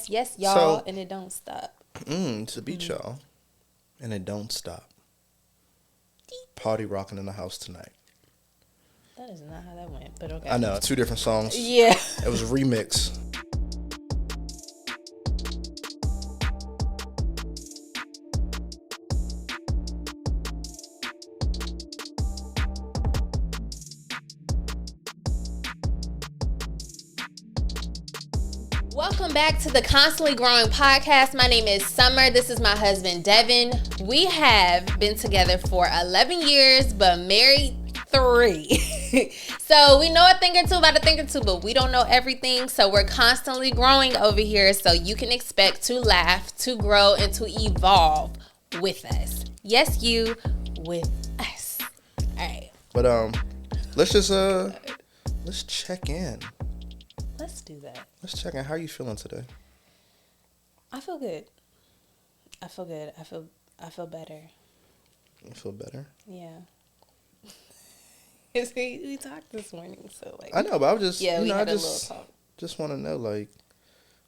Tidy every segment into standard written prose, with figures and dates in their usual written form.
Yes, y'all, and it don't stop. It's a beat, y'all, and it don't stop. Party rocking in the house tonight. That is not how that went, but okay. I know, 2 different songs. Yeah. It was a remix. Welcome back to the Constantly Growing Podcast. My name is Summyr. This is my husband, Devon. We have been together for 11 years, but married 3. So we know a thing or two about a thing or two, but we don't know everything. So we're constantly growing over here. So you can expect to laugh, to grow, and to evolve with us. Yes, you with us. All right. But let's just let's check in. Let's do that. Let's check in. How are you feeling today? I feel good. I feel good. I feel better. You feel better? Yeah. We talked this morning, so like I know, but I was just we had I a little talk. Just want to know like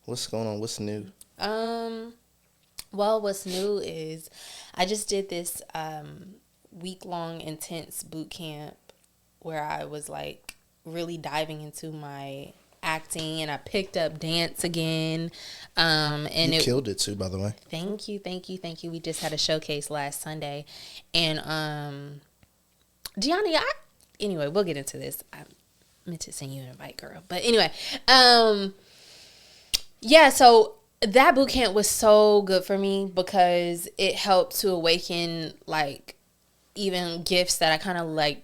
what's going on, what's new. Well, what's new is I just did this week-long intense boot camp where I was like really diving into my acting, and I picked up dance again. And you killed it too, by the way. Thank you. We just had a showcase last Sunday, and Gianni, anyway, we'll get into this. I meant to send you an invite, girl, but anyway, yeah. So that boot camp was so good for me because it helped to awaken like even gifts that I kind of like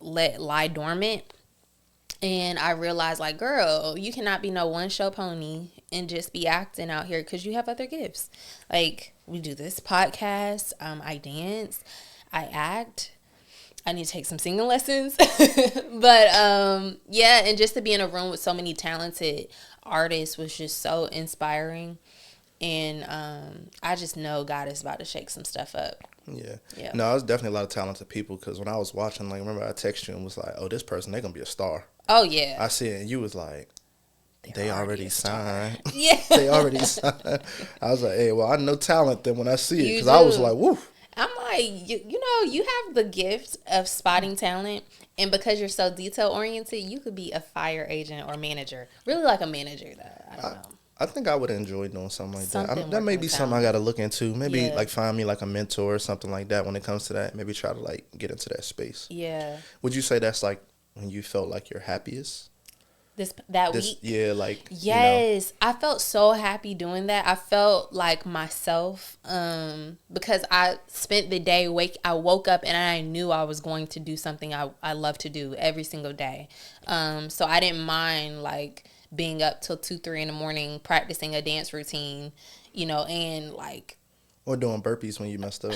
let lie dormant. And I realized, like, girl, you cannot be no one-show pony and just be acting out here because you have other gifts. Like, we do this podcast. I dance. I act. I need to take some singing lessons. But, yeah, and just to be in a room with so many talented artists was just so inspiring. And I just know God is about to shake some stuff up. Yeah. No, there's definitely a lot of talented people because when I was watching, like, remember I texted you and was like, oh, this person, they're going to be a star. Oh, yeah. I see it, and you was like, they already signed. Yeah. They already signed. I was like, hey, well, I know talent then when I see it. Because You I was do. like, woo. I'm like, you know, you have the gift of spotting talent. And because you're so detail-oriented, you could be a fire agent or manager. Really like a manager, though. I don't know. I think I would enjoy doing something like that. Something That may working be with something I talent. got to look into. Maybe Yeah. like find me like a mentor or something like that when it comes to that. Maybe try to like get into that space. Yeah. Would you say that's like when you felt like your happiest? That week? Yeah, like, Yes. I felt so happy doing that. I felt like myself because I spent the day I woke up and I knew I was going to do something I love to do every single day. So I didn't mind like being up till 2-3 in the morning practicing a dance routine, and like or doing burpees when you messed up.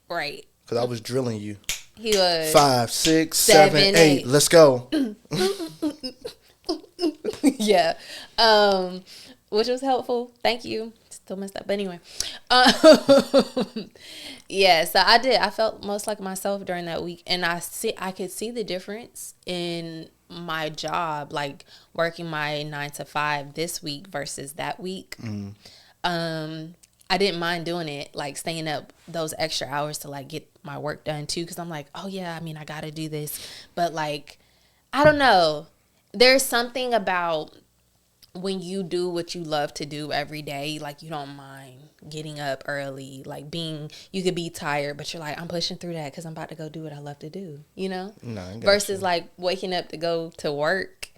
right. Because I was drilling you. He was 5, 6, 7, 8. Let's go. yeah. Which was helpful. Thank you. Still messed up. But anyway. Yeah, so I did. I felt most like myself during that week. And I could see the difference in my job, like working my 9 to 5 this week versus that week. I didn't mind doing it, like staying up those extra hours to like get my work done too. Cause I'm like, oh yeah, I mean, I got to do this. But like, I don't know. There's something about when you do what you love to do every day, like you don't mind getting up early, like you could be tired, but you're like, I'm pushing through that because I'm about to go do what I love to do, No, I got versus you. like waking up to go to work.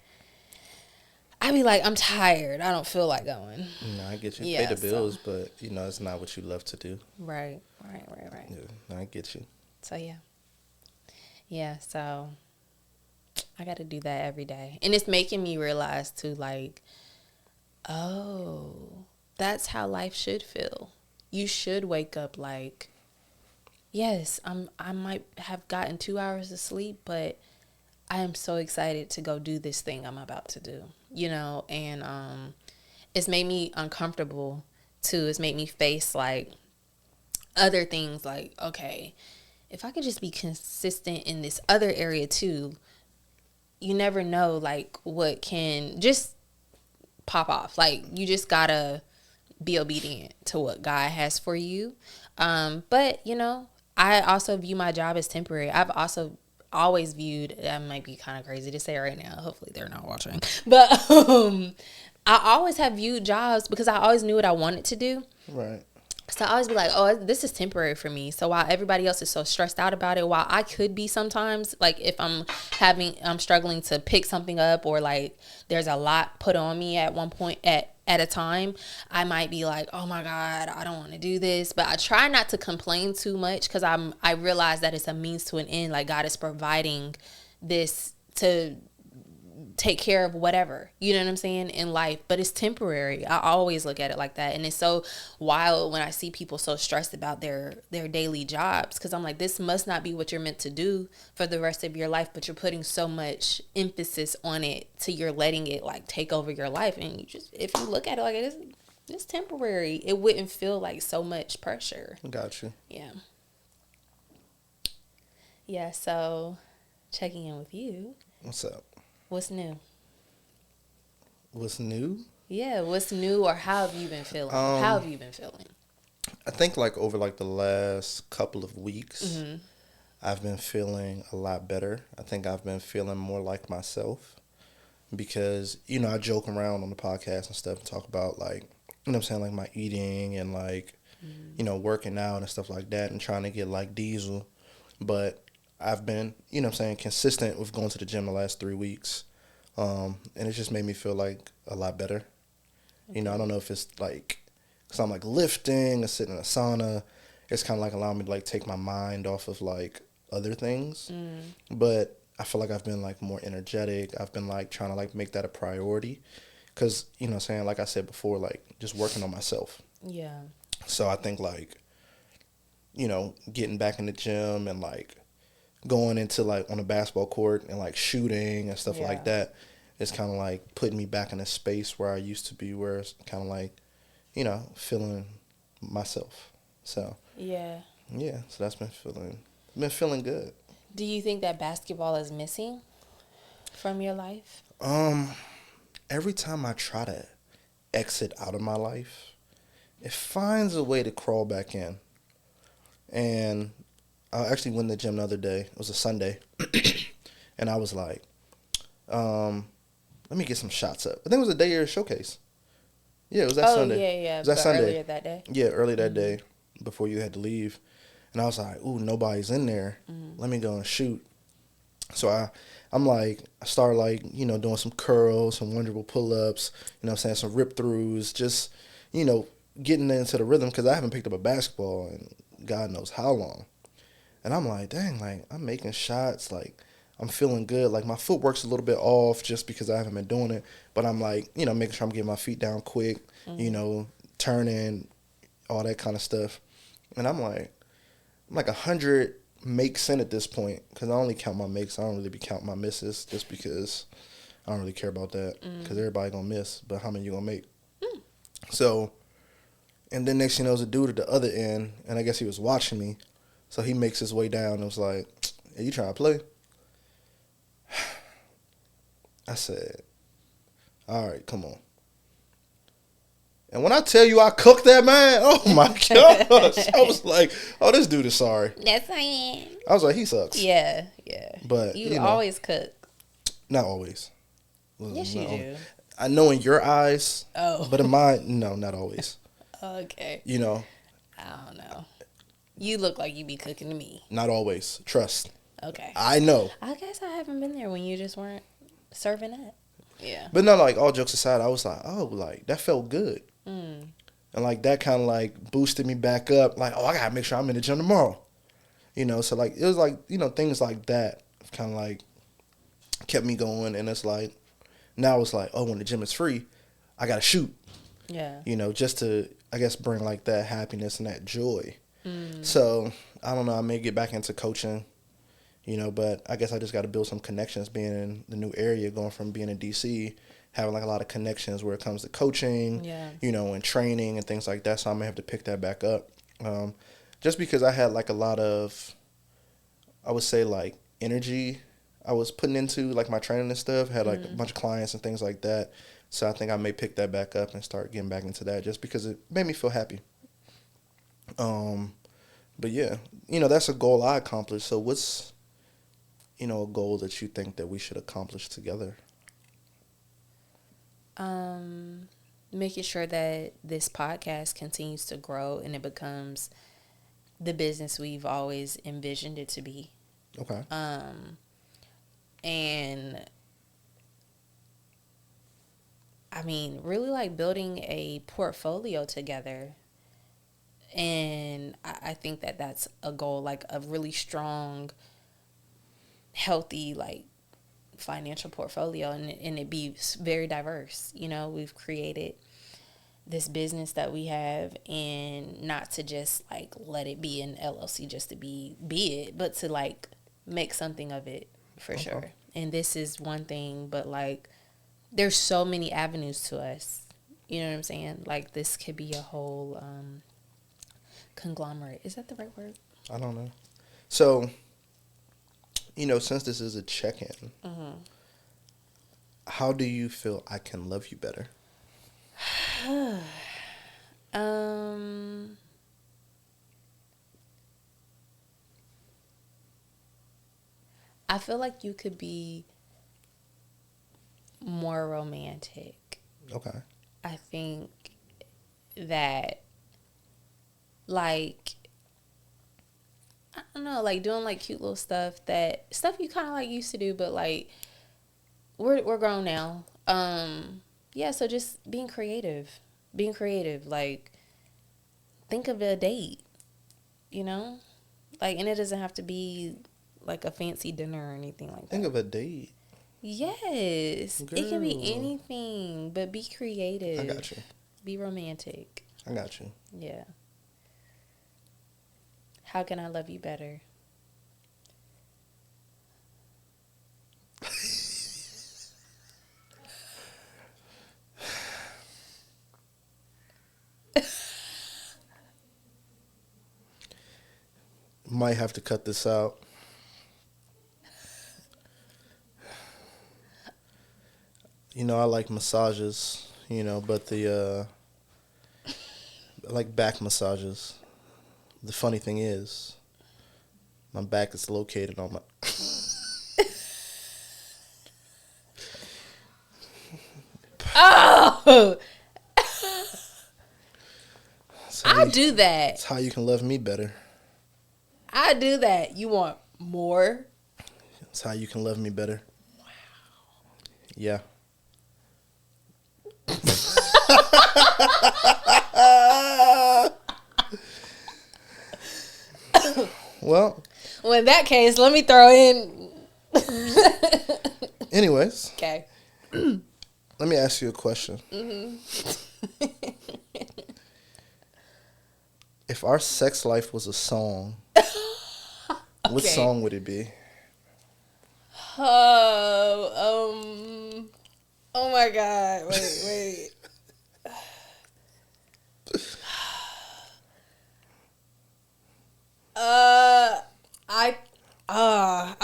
I'd be like, I'm tired. I don't feel like going. No, I get you. Yeah, Pay the bills, but it's not what you love to do. Right. Yeah, no, I get you. So yeah, so I got to do that every day. And it's making me realize too, like, oh, that's how life should feel. You should wake up like, yes, I might have gotten 2 hours of sleep, but I am so excited to go do this thing I'm about to do, and it's made me uncomfortable too. It's made me face like other things like, okay, if I could just be consistent in this other area too, you never know like what can just pop off. Like, you just gotta be obedient to what God has for you. But, you know, I also view my job as temporary. I've also always viewed, that might be kind of crazy to say right now. Hopefully they're not watching. But I always have viewed jobs because I always knew what I wanted to do. Right. So I always be like, oh, this is temporary for me. So while everybody else is so stressed out about it, while I could be sometimes, like if I'm struggling to pick something up, or like there's a lot put on me at one point at a time, I might be like, oh my God, I don't want to do this. But I try not to complain too much, because I realize that it's a means to an end. Like, God is providing this to take care of whatever, you know what I'm saying, in life, but it's temporary. I always look at it like that. And it's so wild when I see people so stressed about their daily jobs, because I'm like, this must not be what you're meant to do for the rest of your life, but you're putting so much emphasis on it to you're letting it like take over your life. And you just, if you look at it like it's temporary, it wouldn't feel like so much pressure. Got you. Yeah, so checking in with you. What's up? What's new? What's new? Yeah, what's new, or how have you been feeling? How have you been feeling? I think like over like the last couple of weeks, Mm-hmm. I've been feeling a lot better. I think I've been feeling more like myself, because, you know, I joke around on the podcast and stuff and talk about, like, you know what I'm saying, like my eating and like, you know, working out and stuff like that and trying to get like diesel. But I've been, you know what I'm saying, consistent with going to the gym the last 3 weeks. And it just made me feel like a lot better. Okay. You know, I don't know if it's like, because I'm like lifting or sitting in a sauna. It's kind of like allowing me to like take my mind off of like other things. But I feel like I've been like more energetic. I've been like trying to like make that a priority. Because, you know what I'm saying, like I said before, like just working on myself. Yeah. So I think like, you know, getting back in the gym and like going into like on a basketball court and like shooting and stuff like that, it's kind of like putting me back in a space where I used to be, where it's kind of like, you know, feeling myself. So yeah, so that's been feeling good. Do you think that basketball is missing from your life? Every time I try to exit out of my life, it finds a way to crawl back in. And I actually went to the gym the other day. It was a Sunday. And I was like, let me get some shots up. I think it was a day of showcase. Yeah, it was that Sunday. Yeah. It was that Sunday. Earlier that day? Yeah, early that day before you had to leave. And I was like, ooh, nobody's in there. Let me go and shoot. So I'm like, I started like, you know, doing some curls, some wonderful pull-ups, you know what I'm saying, some rip-throughs, just, you know, getting into the rhythm, because I haven't picked up a basketball in God knows how long. And I'm like, dang, like, I'm making shots, like, I'm feeling good. Like, my footwork's a little bit off just because I haven't been doing it. But I'm like, you know, making sure I'm getting my feet down quick, you know, turning, all that kind of stuff. And I'm like 100 makes in at this point, because I only count my makes. I don't really be counting my misses, just because I don't really care about that, because everybody going to miss. But how many you going to make? So, and then next thing you know, there's a dude at the other end, and I guess he was watching me. So he makes his way down and was like, hey, you trying to play? I said, all right, come on. And when I tell you I cooked that man, oh my gosh. I was like, oh, this dude is sorry. That's how I am. I was like, he sucks. Yeah. But you know, always cook. Not always. Yes, you do. I know in your eyes. Oh. But in mine, no, not always. Okay. You know. I don't know. You look like you be cooking to me. Not always. Trust. Okay. I know. I guess I haven't been there when you just weren't serving up. Yeah. But no, like, all jokes aside, I was like, oh, like, that felt good. And, like, that kind of, like, boosted me back up. Like, oh, I got to make sure I'm in the gym tomorrow. You know, so, like, it was, like, you know, things like that kind of, like, kept me going. And it's, like, now it's, like, oh, when the gym is free, I got to shoot. Yeah. You know, just to, I guess, bring, like, that happiness and that joy. So, I don't know, I may get back into coaching, you know, but I guess I just got to build some connections being in the new area, going from being in D.C., having, like, a lot of connections where it comes to coaching, you know, and training and things like that. So I may have to pick that back up. Just because I had, like, a lot of, I would say, like, energy I was putting into, like, my training and stuff. I had, like, a bunch of clients and things like that. So I think I may pick that back up and start getting back into that just because it made me feel happy. But yeah, that's a goal I accomplished. So what's, a goal that you think that we should accomplish together? Making sure that this podcast continues to grow and it becomes the business we've always envisioned it to be. Okay. And I mean, really like building a portfolio together. And I think that that's a goal, like a really strong, healthy, like financial portfolio, and it be very diverse. We've created this business that we have, and not to just like let it be an LLC just to be it, but to like make something of it for sure. And this is one thing, but like there's so many avenues to us. You know what I'm saying? Like this could be a whole conglomerate. Is that the right word? I don't know. So, since this is a check-in, how do you feel I can love you better? I feel like you could be more romantic. Okay. I think that, like, I don't know, like doing like cute little stuff you kind of like used to do, but like we're grown now. Yeah, so just being creative, like think of a date, like, and it doesn't have to be like a fancy dinner or anything like that. Think of a date. Yes. Girl. It can be anything, but be creative. I got you. Be romantic. I got you. Yeah. How can I love you better? Might have to cut this out. I like massages, but I like back massages. The funny thing is, my back is located on my... Oh! I do that. That's how you can love me better. I do that. You want more? That's how you can love me better. Wow. Yeah. Well, in that case, let me throw in. Anyways. Okay. Let me ask you a question. If our sex life was a song, what song would it be? Oh my God. Wait.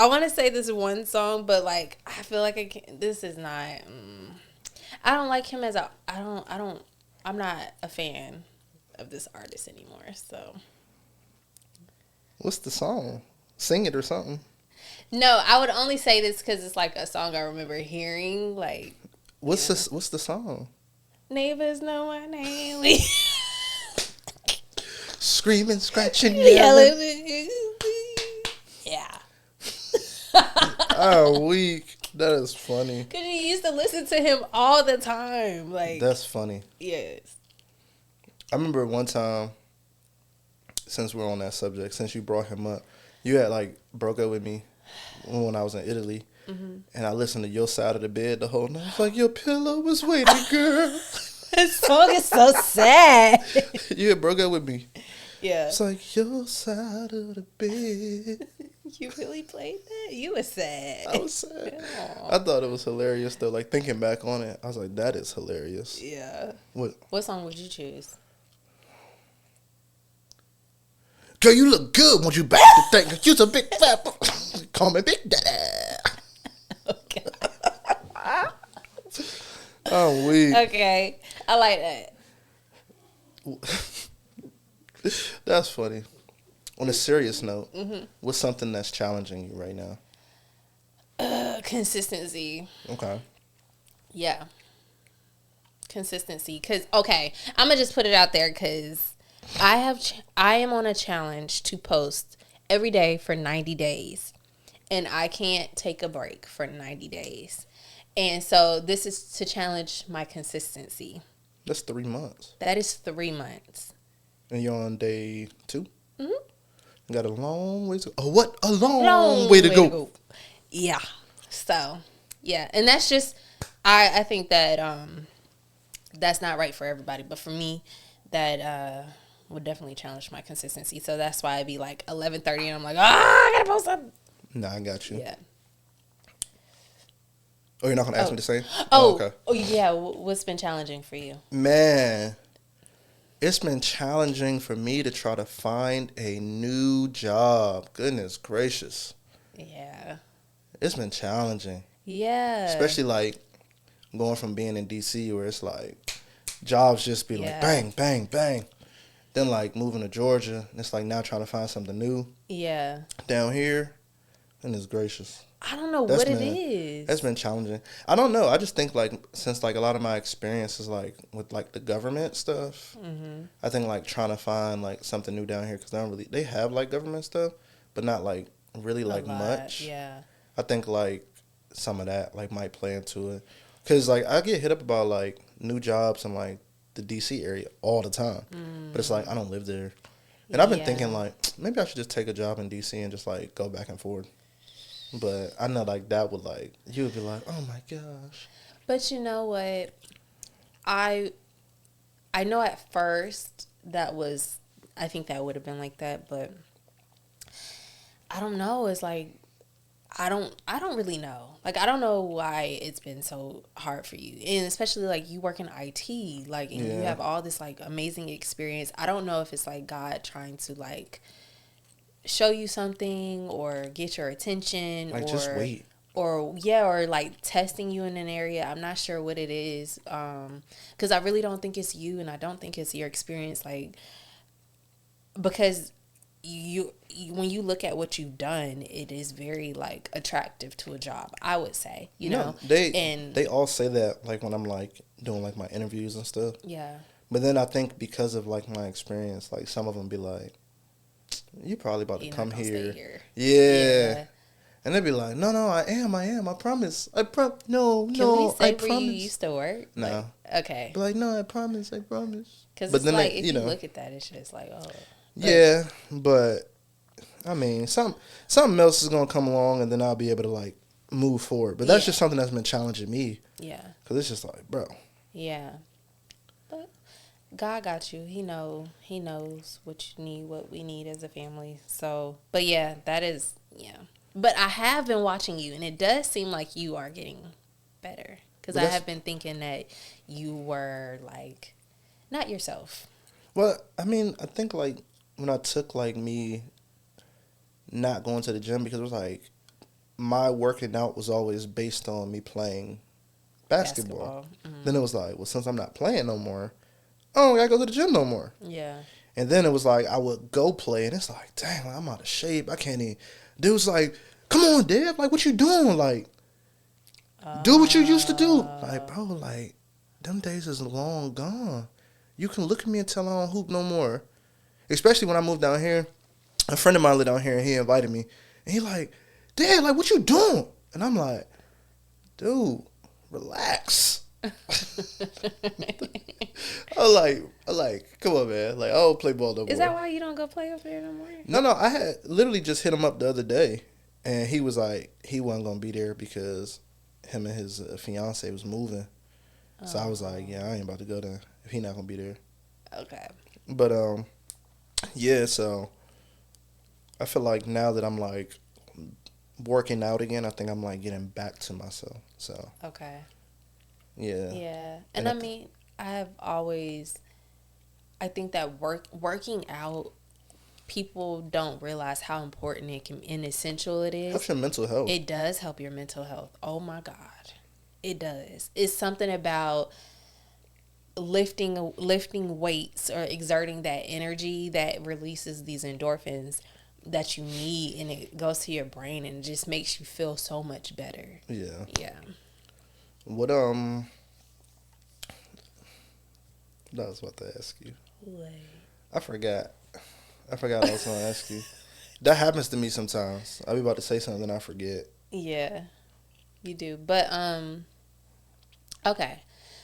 I want to say this one song, but like I feel like I can't. This is not. I don't like him as a. I'm not a fan of this artist anymore. So. What's the song? Sing it or something. No, I would only say this because it's like a song I remember hearing. Like. What's the song? Neighbors know my name. Screaming, scratching, yelling. Yeah. Oh, weak. That is funny. Because you used to listen to him all the time. Like, that's funny. Yes. I remember one time, since we're on that subject, since you brought him up, you had like broke up with me when I was in Italy. Mm-hmm. And I listened to your side of the bed the whole night. I was like, your pillow was waiting, girl. This song is so sad. You had broke up with me. Yeah. It's like your side of the bed. You really played that? You were sad. I was sad. Aww. I thought it was hilarious though. Like thinking back on it, I was like, that is hilarious. Yeah. What song would you choose? Girl, you look good. Want you back to think you's a big fat. Call me Big Daddy. Okay. I'm weak. Okay, I like that. That's funny. On a serious note, what's something that's challenging you right now? Consistency. Okay. Yeah, consistency. Cause okay, I'm gonna just put it out there because I am on a challenge to post every day for 90 days, and I can't take a break for 90 days, and so this is to challenge my consistency. That's 3 months. That is 3 months. And you're on day 2? Hmm. You got a long way to go. Oh, what? A long Long way to go. Yeah. So yeah, and that's just I think that that's not right for everybody, but for me, that would definitely challenge my consistency. So that's why I'd be like 11:30, and I'm like, I gotta post something. Nah, I got you. Yeah. Oh, you're not going to ask me the same? Oh, yeah. What's been challenging for you? Man, it's been challenging for me to try to find a new job. Goodness gracious. Yeah. It's been challenging. Yeah. Especially like going from being in DC where it's like jobs just be like bang, bang, bang. Then like moving to Georgia, and it's like now trying to find something new. Yeah. Down here, goodness gracious. I don't know what it is. That's been challenging. I don't know. I just think like since like a lot of my experience is like with like the government stuff, I think like trying to find like something new down here because they have like government stuff, but not like really like much. Yeah. I think like some of that like might play into it because like I get hit up about like new jobs in like the DC area all the time, but it's like I don't live there, and I've been thinking like maybe I should just take a job in DC and just like go back and forth. But I know, like, that would, like, you would be like, oh, my gosh. But you know what? I know at first I think that would have been like that, but I don't know. It's like, I don't really know. Like, I don't know why it's been so hard for you. And especially, like, you work in IT, like, and you have all this, like, amazing experience. I don't know if it's, like, God trying to, like, show you something or get your attention, like, or just wait, or like testing you in an area. I'm not sure what it is, because I really don't think it's you, and I don't think it's your experience, like, because you when you look at what you've done, it is very like attractive to a job, I would say, you know. They all say that like when I'm like doing like my interviews and stuff. Yeah. But then I think because of like my experience, like some of them be like, you probably about to come here. Yeah. And they'd be like, no, I am, I promise. Can we say I where promise. you used to work? No. Like, okay. But like, no, I promise. Because it's like, if you look at that, it's just like, oh. Yeah, but, I mean, something else is going to come along, and then I'll be able to, like, move forward. But that's just something that's been challenging me. Yeah. Because it's just like, bro. Yeah. But God got you. He knows what you need, what we need as a family. So, but yeah, that is, yeah. But I have been watching you, and it does seem like you are getting better. Because I have been thinking that you were, like, not yourself. Well, I mean, I think, like, when I took, like, me not going to the gym, because it was, like, my working out was always based on me playing basketball. Mm-hmm. Then it was like, well, since I'm not playing no more, I don't gotta go to the gym no more. Yeah. And then it was like, I would go play, and it's like, dang, like, I'm out of shape. I can't even. Dude's like, come on, Dev. Like, what you doing? Like, do what you used to do. Like, bro, like, them days is long gone. You can look at me and tell I don't hoop no more. Especially when I moved down here. A friend of mine lived down here, and he invited me. And he like, Dad, like, what you doing? And I'm like, dude, relax. I like, come on, man. Like, I don't play ball no more. Is that why you don't go play over there no more? No, I had literally just hit him up the other day. And he was like, he wasn't going to be there because him and his fiance was moving. So I was like, yeah, I ain't about to go there if he not going to be there. Okay. But, yeah, so I feel like now that I'm, like, working out again, I think I'm, like, getting back to myself. So. Okay. Yeah. Yeah. And I mean, I think that working out, people don't realize how important it can and essential it is. Helps your mental health. It does help your mental health. Oh my God. It does. It's something about lifting weights or exerting that energy that releases these endorphins that you need, and it goes to your brain and just makes you feel so much better. Yeah. Yeah. What I was about to ask you. What? I forgot. I forgot I was gonna ask you. That happens to me sometimes. I'll be about to say something and I forget. Yeah, you do. But okay.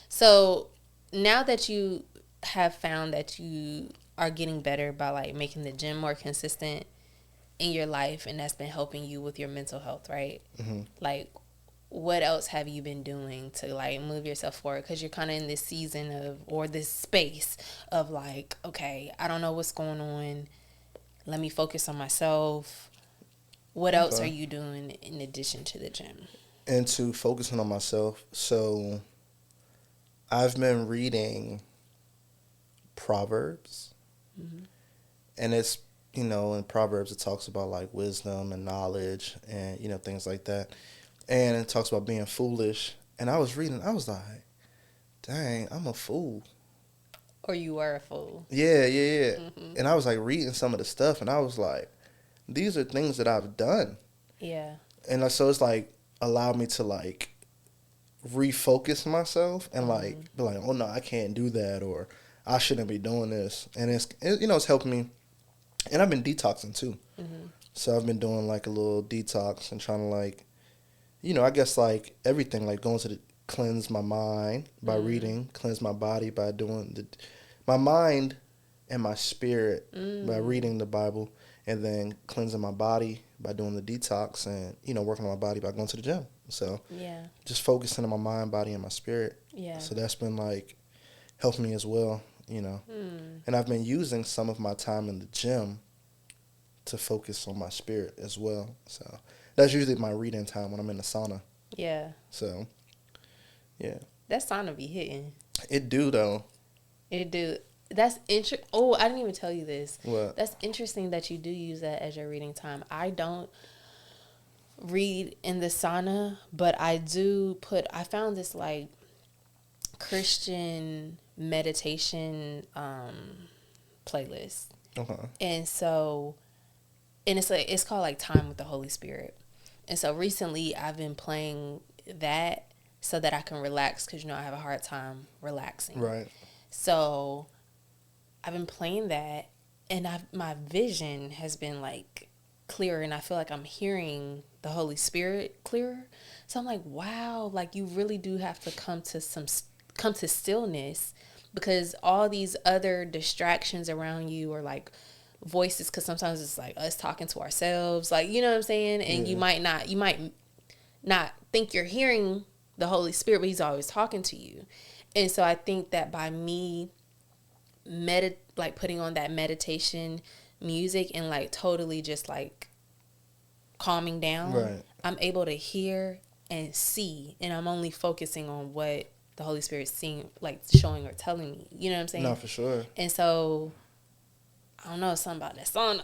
So now that you have found that you are getting better by like making the gym more consistent in your life, and that's been helping you with your mental health, right? Mm-hmm. Like, what else have you been doing to like move yourself forward? Because you're kind of in this season of, or this space of like, okay, I don't know what's going on. Let me focus on myself. What else are Okay. you doing in addition to the gym? And to focusing on myself. So I've been reading Proverbs, Mm-hmm. and it's, in Proverbs it talks about like wisdom and knowledge and things like that, and it talks about being foolish. And I was reading, I was like, dang, I'm a fool. Or you were a fool. Yeah, yeah, yeah. Mm-hmm. And I was like reading some of the stuff, and I was like, these are things that I've done. Yeah. And so it's like allowed me to like refocus myself and like be like, oh no, I can't do that, or I shouldn't be doing this. And it's helped me. And I've been detoxing too. Mm-hmm. So I've been doing like a little detox and trying to like, I guess like everything, like going to cleanse my mind by reading, cleanse my body by doing my mind and my spirit by reading the Bible, and then cleansing my body by doing the detox, and working on my body by going to the gym. So Yeah. just focusing on my mind, body, and my spirit. Yeah. So that's been like helping me as well, And I've been using some of my time in the gym to focus on my spirit as well. So that's usually my reading time when I'm in the sauna. Yeah. So yeah, That sauna be hitting. it do though. It do. That's interesting. Oh, I didn't even tell you this. What? That's interesting that you do use that as your reading time. I don't read in the sauna, but I found this like Christian meditation playlist. Okay. And so, and it's called like Time with the Holy Spirit. And so recently I've been playing that so that I can relax, because I have a hard time relaxing. Right. So I've been playing that, and my vision has been like clearer, and I feel like I'm hearing the Holy Spirit clearer. So I'm like, wow, like you really do have to come to stillness, because all these other distractions around you are like voices, because sometimes it's like us talking to ourselves, like, you know what I'm saying? And you might not think you're hearing the Holy Spirit, but he's always talking to you. And so I think that by me putting on that meditation music and like totally just like calming down, Right. I'm able to hear and see, and I'm only focusing on what the Holy Spirit's seeing, like showing or telling me. You know what I'm saying? No, for sure. And so I don't know, something about that No,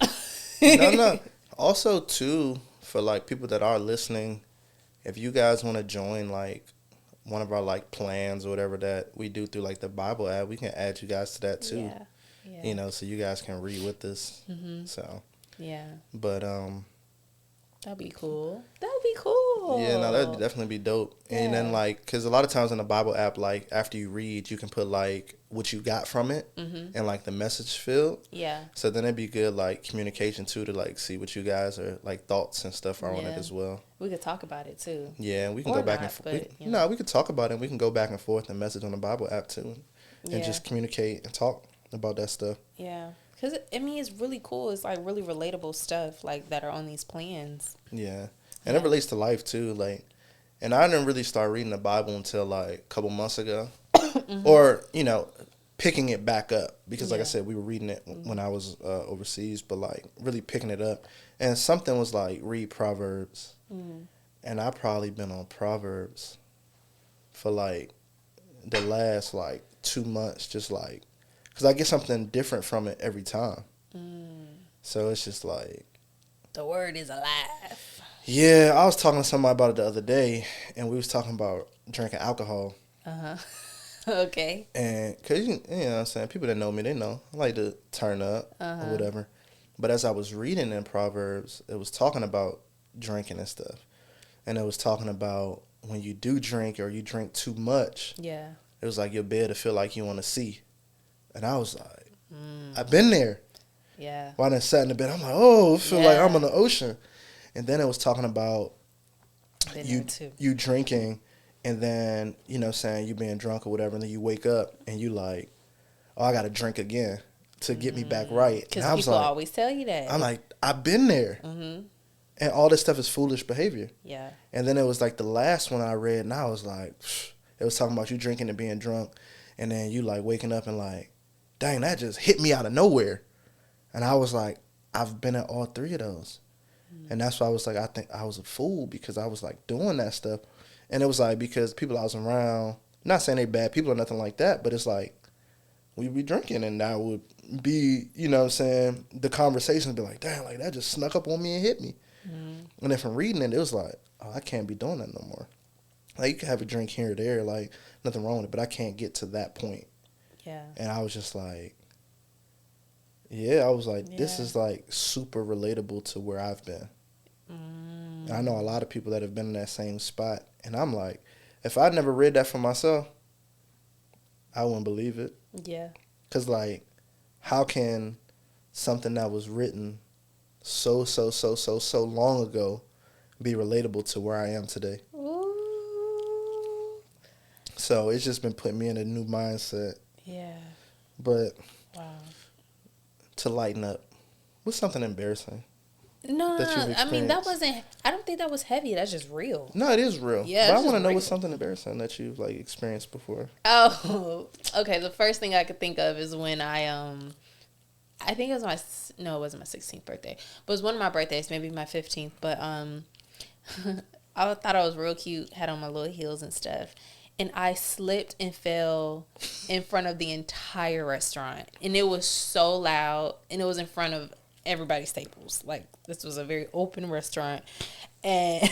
sauna. no. Also, too, for like people that are listening, if you guys want to join like one of our like plans or whatever that we do through like the Bible app, we can add you guys to that too. Yeah. So you guys can read with us. Mm-hmm. So, Yeah. but That'd be cool. That'd be cool. yeah, no, that'd definitely be dope. And then Yeah. like, cause a lot of times in the Bible app, like after you read, you can put like what you got from it and like the message field. Yeah. So then it'd be good like communication too, to like see what you guys are like thoughts and stuff are on it Yeah. as well. We could talk about it too. Yeah, and we can Or go back not, and forth. but, No, we could talk about it. And we can go back and forth and message on the Bible app too, and Yeah. just communicate and talk about that stuff. Yeah. Because, I mean, it's really cool. It's like really relatable stuff like that are on these plans. Yeah, and it relates to life too. Like, and I didn't really start reading the Bible until like a couple months ago, or picking it back up, because like I said, we were reading it when I was overseas, but like really picking it up, and something was like read Proverbs, and I probably been on Proverbs for like the last like 2 months, just like, because I get something different from it every time. So it's just like, The word is alive. yeah, I was talking to somebody about it the other day, and we was talking about drinking alcohol. Okay. And because, you know what I'm saying, people that know me, they know I like to turn up or whatever. But as I was reading in Proverbs, it was talking about drinking and stuff. And it was talking about when you do drink or you drink too much, Yeah. it was like your bed to feel like you want to see. And I was like, I've been there. Yeah. When I sat in the bed, I'm like, oh, I feel like I'm Yeah. in the ocean. And then it was talking about Been there too. you drinking and then, you know what I'm saying, you being drunk or whatever, and then you wake up and you like, oh, I got to drink again to get me back right. Because And I was people like, always tell you that. I'm like, I've been there. And all this stuff is foolish behavior. Yeah. And then it was like the last one I read, and I was like, it was talking about you drinking and being drunk, and then you like waking up and like, dang, that just hit me out of nowhere. And I was like, I've been at all three of those. And that's why I was like, I think I was a fool because I was like doing that stuff. And it was like, because people I was around, not saying they bad people or nothing like that, but it's like, we'd be drinking and that would be, you know what I'm saying, the conversation would be like, damn, like that just snuck up on me and hit me. And then from reading it, it was like, oh, I can't be doing that no more. Like, you can have a drink here or there, like, nothing wrong with it, but I can't get to that point. Yeah. And I was just like, yeah, I was like, this is, like, super relatable to where I've been. And I know a lot of people that have been in that same spot. And I'm like, if I'd never read that for myself, I wouldn't believe it. Yeah. Because, like, how can something that was written so long ago be relatable to where I am today? Ooh. So it's just been putting me in a new mindset. Yeah. But Wow. to lighten up, what's something embarrassing? No, that you've I mean, that experienced? wasn't, I don't think that was heavy. That's just real. No, it is real. Yeah, but I it's want to just know real. what's something embarrassing that you've like experienced before. Oh, okay. The first thing I could think of is when I think it was no, it wasn't my 16th birthday, but it was one of my birthdays, maybe my 15th. But I thought I was real cute, had on my little heels and stuff, and I slipped and fell in front of the entire restaurant, and it was so loud, and it was in front of everybody's staples. Like, this was a very open restaurant, and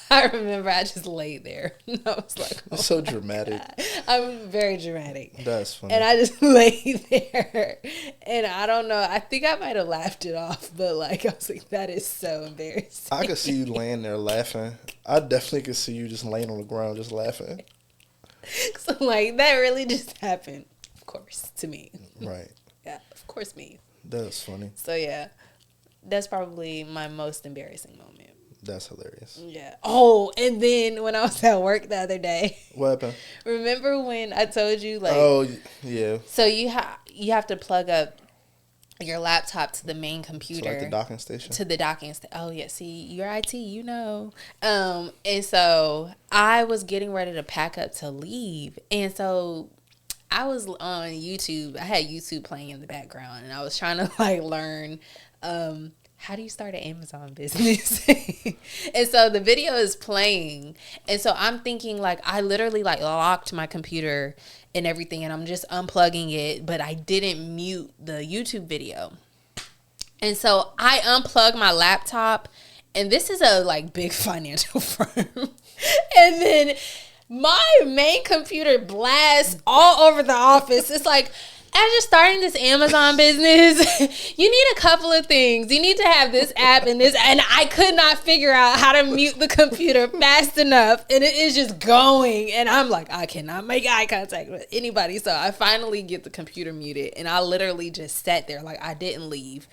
I remember I just laid there. I was like, oh, It's so dramatic. God. I'm very dramatic. That's funny. And I just lay there. And I don't know. I think I might have laughed it off. But, like, I was like, that is so embarrassing. I could see you laying there laughing. I definitely could see you just laying on the ground just laughing. So, like, that really just happened. Of course, to me. Right. Yeah, of course, me. That's funny. So, yeah. That's probably my most embarrassing moment. That's hilarious. Yeah. Oh, and then when I was at work the other day. What happened? Remember when I told you, like. Oh, yeah. So you have to plug up your laptop to the main computer. To like the docking station? To the docking station. Oh, yeah. See, you're IT, you know. And so I was getting ready to pack up to leave. And so I was on YouTube. I had YouTube playing in the background. And I was trying to, like, learn how do you start an Amazon business? And so the video is playing. And so I'm thinking, like, I literally, like, locked my computer and everything, and I'm just unplugging it, but I didn't mute the YouTube video. And so I unplugged my laptop, and this is a, like, big financial firm. And then my main computer blasts all over the office. It's like, as you're starting this Amazon business, you need a couple of things. You need to have this app and this, and I could not figure out how to mute the computer fast enough, and it is just going, and I'm like, I cannot make eye contact with anybody. So I finally get the computer muted, and I literally just sat there, like, I didn't leave.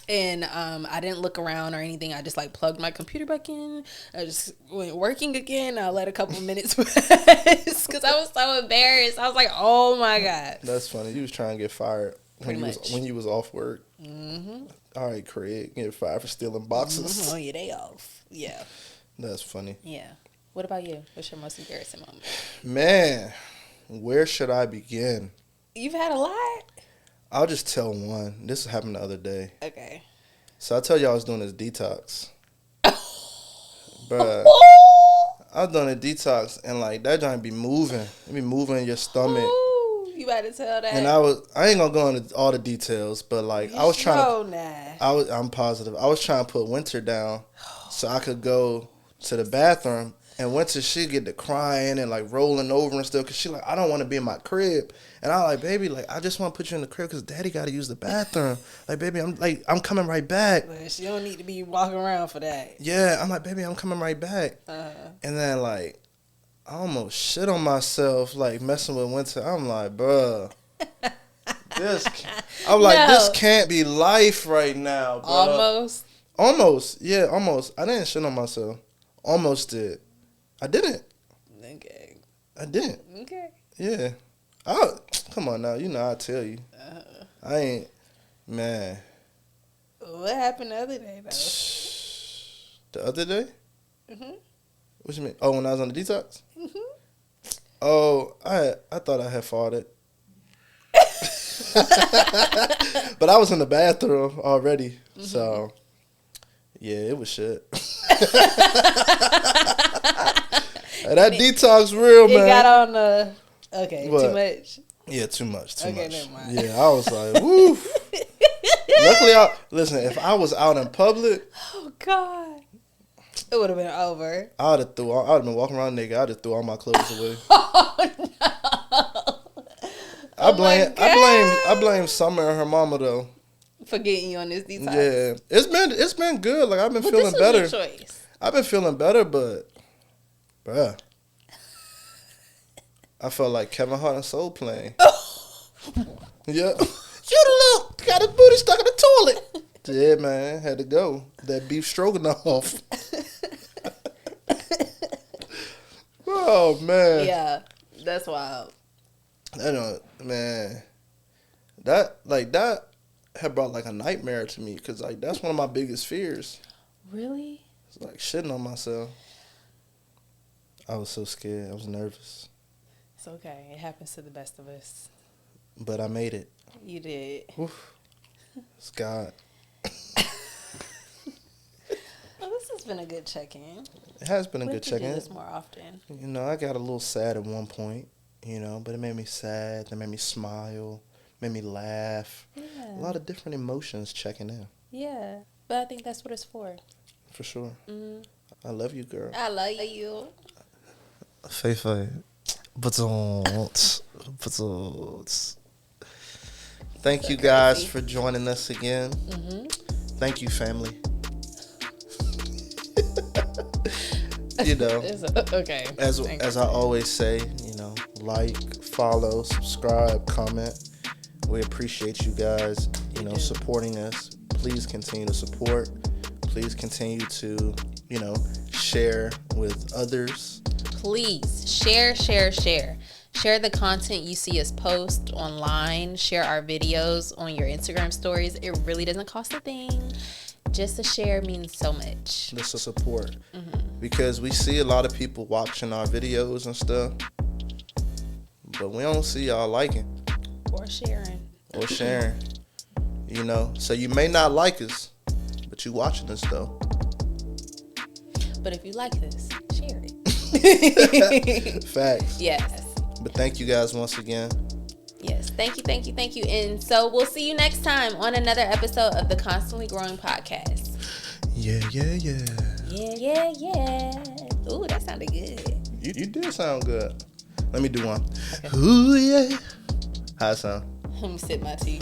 And I didn't look around or anything. I just, like, plugged my computer back in. I just went working again. I let a couple of minutes pass because I was so embarrassed. I was like, oh, my God. That's funny. You was trying to get fired when you was off work. Mm-hmm. All right, Craig. Get fired for stealing boxes. Mm-hmm. Oh, yeah, they off. Yeah. That's funny. Yeah. What about you? What's your most embarrassing moment? Man, where should I begin? You've had a lot? I'll just tell one. This happened the other day. Okay. So I told you I was doing this detox. Bruh. I was doing a detox, and, like, that joint be moving. It be moving in your stomach. Ooh, you about to tell that? And I ain't gonna go into all the details, but, like, I was trying to. I'm positive. I was trying to put Winter down so I could go to the bathroom And Winter, she get to crying and like rolling over and stuff because she like, I don't want to be in my crib. And I like, baby, like, I just want to put you in the crib because daddy got to use the bathroom. Like, baby, I'm coming right back. But she don't need to be walking around for that. Yeah, I'm like, baby, I'm coming right back. And then like, I almost shit on myself, like messing with Winter. I'm like, bruh. This can't be life right now, bro. Almost. Yeah, almost. I didn't shit on myself. Almost did. I didn't. Okay. I didn't. Okay. Yeah. Come on now. You know I tell you. I ain't. Man. What happened the other day, though? The other day? Mm-hmm. What you mean? Oh, when I was on the detox? Mm-hmm. Oh, I thought I had farted. But I was in the bathroom already. Mm-hmm. So, yeah, it was shit. That detox real, man. It got on the... Okay, what? Too much? Yeah, too much. Okay, never mind. Yeah, I was like, woo. Luckily, listen, if I was out in public... Oh, God. It would have been over. I would have been walking around naked. I would have threw all my clothes away. Oh, no. I blame Summyr and her mama, though. For getting you on this detox. Yeah. It's been good. Like, I've been feeling better. Your choice. I've been feeling better, but... Bruh. I felt like Kevin Hart and Soul playing. Yeah. Shoot got his booty stuck in the toilet. Yeah, man. Had to go. That beef stroganoff. Oh, man. Yeah. That's wild. Man. That had brought like a nightmare to me because like that's one of my biggest fears. Really? It's like shitting on myself. I was so scared. I was nervous. It's okay. It happens to the best of us. But I made it. You did. Oof. It's God. Well, this has been a good check-in. It has been a We good have to do check-in. this more often. You know, I got a little sad at one point, you know, but it made me sad. It made me smile. Made me laugh. Yeah. A lot of different emotions checking in. Yeah. But I think that's what it's for. For sure. Mm-hmm. I love you, girl. I love you. Faith. Thank you guys for joining us again. Mm-hmm. Thank you, family. You know, okay. as I always say, you know, like, follow, subscribe, comment. We appreciate you guys, you know, supporting us. Please continue to support. Please continue to, you know, share with others. Please share. Share the content you see us post online. Share our videos on your Instagram stories. It really doesn't cost a thing. Just a share means so much. The support. Mm-hmm. Because we see a lot of people watching our videos and stuff, but we don't see y'all liking. Or sharing. You know, so you may not like us, but you watching us though. But if you like this, share it. Facts. Yes. But thank you guys once again. Yes. Thank you. And so we'll see you next time on another episode of the Constantly Growing Podcast. Yeah. Yeah. Ooh, that sounded good. You did sound good. Let me do one. Okay. Ooh, yeah. How it sound? Let me sip my tea.